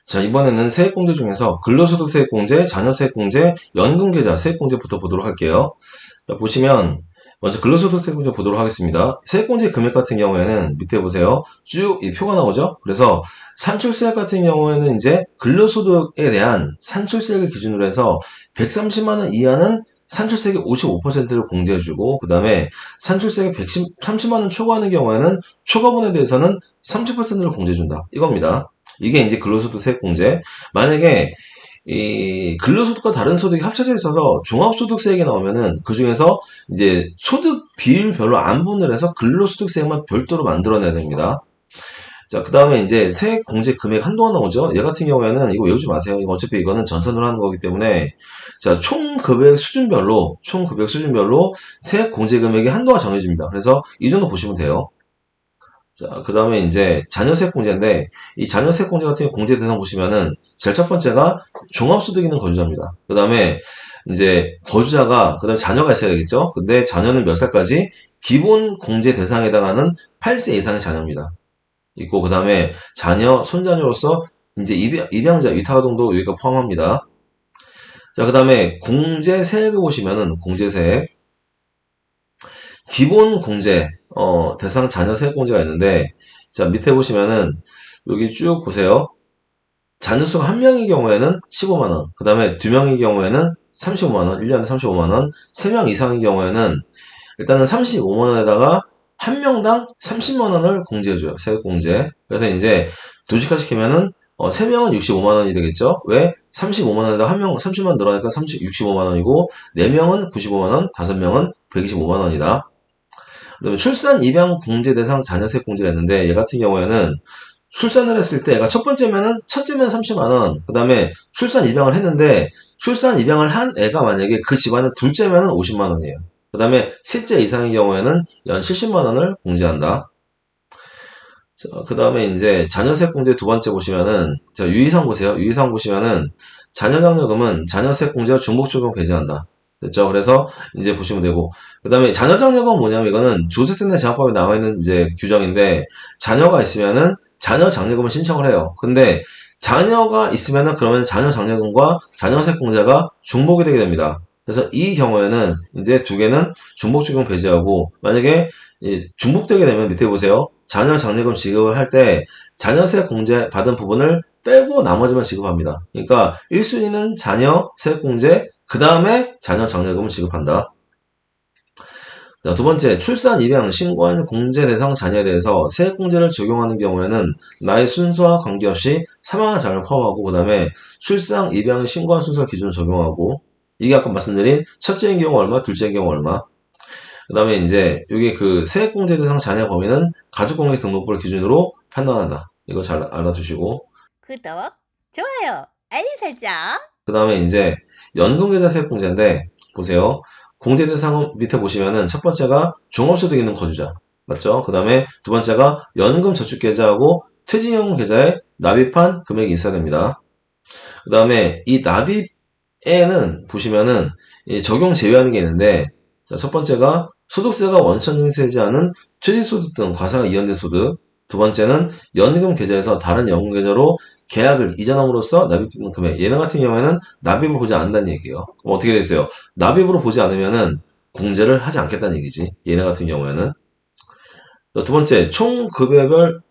자, 이번에는 세액공제 중에서 근로소득세액공제, 자녀세액공제, 연금계좌 세액공제부터 보도록 할게요. 자, 보시면 먼저 근로소득세액공제 보도록 하겠습니다. 세액공제 금액 같은 경우에는 밑에 보세요. 쭉 이 표가 나오죠? 그래서 산출세액 같은 경우에는 이제 근로소득에 대한 산출세액을 기준으로 해서 130만 원 이하는 산출세액의 55%를 공제해주고, 그 다음에 산출세액 130만 원 초과하는 경우에는 초과분에 대해서는 30%를 공제해준다. 이겁니다. 이게 이제 근로소득 세액공제. 만약에 이 근로소득과 다른 소득이 합쳐져 있어서 종합소득세액이 나오면은 그 중에서 이제 소득 비율별로 안분을 해서 근로소득세액만 별도로 만들어내야 됩니다. 자, 그 다음에 이제 세액 공제 금액 한도가 나오죠. 얘 같은 경우에는 이거 외우지 마세요. 이거 어차피 이거는 전산으로 하는 거기 때문에. 자, 총 금액 수준별로 세액 공제 금액의 한도가 정해집니다. 그래서 이 정도 보시면 돼요. 자, 그 다음에 이제 자녀세액 공제인데, 이 자녀세액 공제 같은 경우 공제 대상 보시면은, 제일 첫 번째가 종합소득 있는 거주자입니다. 그 다음에 이제 거주자가, 그 다음에 자녀가 있어야 되겠죠? 근데 자녀는 몇 살까지? 기본 공제 대상에 해당하는 8세 이상의 자녀입니다. 있고, 그 다음에 자녀, 손자녀로서 이제 입양자, 위탁아동도 여기가 포함합니다. 자, 그 다음에 공제세액을 보시면은, 공제세액. 기본 공제, 대상 자녀 세액 공제가 있는데, 자, 밑에 보시면은, 여기 쭉 보세요. 자녀 수가 1명의 경우에는 15만원, 그 다음에 2명의 경우에는 35만원, 1년에 35만원, 3명 이상의 경우에는 일단은 35만원에다가 1명당 30만원을 공제해줘요. 세액 공제. 그래서 이제 도시화 시키면은, 3명은 65만원이 되겠죠? 왜? 35만원에다 1명 30만원 늘어나니까 65만원이고, 4명은 95만원, 5명은 125만원이다. 그다음에 출산 입양 공제 대상 자녀세액 공제가 있는데 얘 같은 경우에는 출산을 했을 때 얘가 첫째면은 30만 원, 그다음에 출산 입양을 했는데 출산 입양을 한 애가 만약에 그 집안의 둘째면은 50만 원이에요. 그다음에 셋째 이상의 경우에는 연 70만 원을 공제한다. 자, 그다음에 이제 자녀세액 공제 두 번째 보시면은 자, 유의사항 보세요. 유의사항 보시면은 자녀장려금은 자녀세액 공제와 중복 적용 배제한다. 됐죠? 그래서 이제 보시면 되고, 그 다음에 자녀장려금은 뭐냐면 이거는 조세태나 제한법에 나와 있는 이제 규정인데, 자녀가 있으면은 자녀장려금을 신청을 해요. 근데 자녀가 있으면은 그러면 자녀장려금과 자녀세액 공제가 중복이 되게 됩니다. 그래서 이 경우에는 이제 두 개는 중복 적용 배제하고, 만약에 중복되게 되면 밑에 보세요. 자녀장려금 지급을 할 때 자녀세액 공제 받은 부분을 빼고 나머지만 지급합니다. 그러니까 1순위는 자녀세액 공제, 그 다음에 자녀 장려금을 지급한다. 자, 두 번째, 출산, 입양, 신고한 공제 대상 자녀에 대해서 세액공제를 적용하는 경우에는 나이 순서와 관계없이 사망한 자녀를 포함하고, 그 다음에 출산, 입양, 신고한 순서 기준을 적용하고, 이게 아까 말씀드린 첫째인 경우 얼마, 둘째인 경우 얼마. 그 다음에 이제 여기 그 세액공제 대상 자녀 범위는 가족관계 등록부를 기준으로 판단한다. 이거 잘 알아두시고. 구독, 좋아요, 알림 설정. 그 다음에 이제 연금계좌 세액공제인데 보세요. 공제 대상 밑에 보시면은 첫 번째가 종합소득 있는 거주자 맞죠? 그 다음에 두 번째가 연금저축계좌하고 퇴직연금 계좌에 납입한 금액이 있어야 됩니다. 그 다음에 이 납입에는 보시면은 적용 제외하는 게 있는데, 자, 첫 번째가 소득세가 원천 징수되지 않은 퇴직소득 등 과세가 이연된 소득. 두 번째는 연금 계좌에서 다른 연금 계좌로 계약을 이전함으로써 납입된 금액. 얘네 같은 경우에는 납입을 보지 않는다는 얘기예요. 그럼 어떻게 됐어요? 납입으로 보지 않으면은 공제를 하지 않겠다는 얘기지. 얘네 같은 경우에는. 두 번째, 총급액별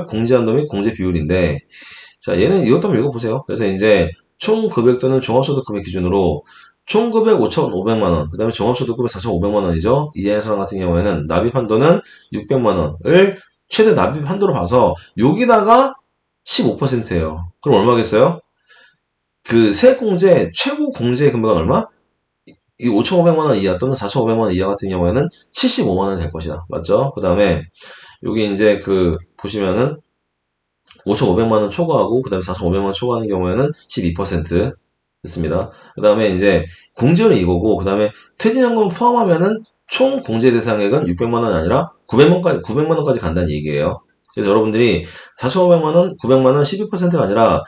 공제한도 및 공제 비율인데, 자, 얘는 이것도 한번 읽어보세요. 그래서 이제 총급액 또는 종합소득 금액 기준으로 총급액 5,500만원, 그 다음에 종합소득급액 4,500만원이죠. 이하의 사람 같은 경우에는 납입 한도는 600만원을 최대 납입 한도로 봐서 여기다가 15%예요. 그럼 얼마겠어요? 그 세액공제 최고 공제 금액은 얼마? 이 5,500만원 이하 또는 4,500만원 이하 같은 경우에는 75만원이 될 것이다. 맞죠? 그 다음에 여기 이제 그 보시면은 5,500만원 초과하고 그 다음에 4,500만원 초과하는 경우에는 12% 됐습니다. 그 다음에 이제 공제는 이거고, 그 다음에 퇴직연금 포함하면은 총 공제 대상액은 600만원이 아니라 900만원까지 간다는 얘기예요. 그래서 여러분들이 4,500만원, 900만원 12%가 아니라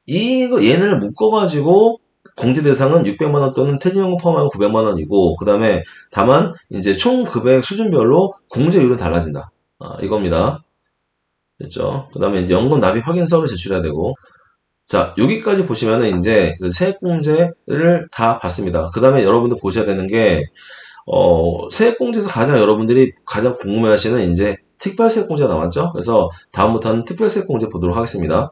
얘네를 묶어가지고 공제 대상은 600만원 또는 퇴직연금 포함하면 900만원이고, 그 다음에 다만 이제 총 금액 수준별로 공제율은 달라진다. 이겁니다. 됐죠? 그 다음에 이제 연금 납입 확인서를 제출해야 되고, 자, 여기까지 보시면은 이제 그 세액공제를 다 봤습니다. 그 다음에 여러분들 보셔야 되는 게, 세액공제에서 가장 여러분들이 가장 궁금해 하시는 이제 특별세액공제가 나왔죠? 그래서 다음부터는 특별세액공제 보도록 하겠습니다.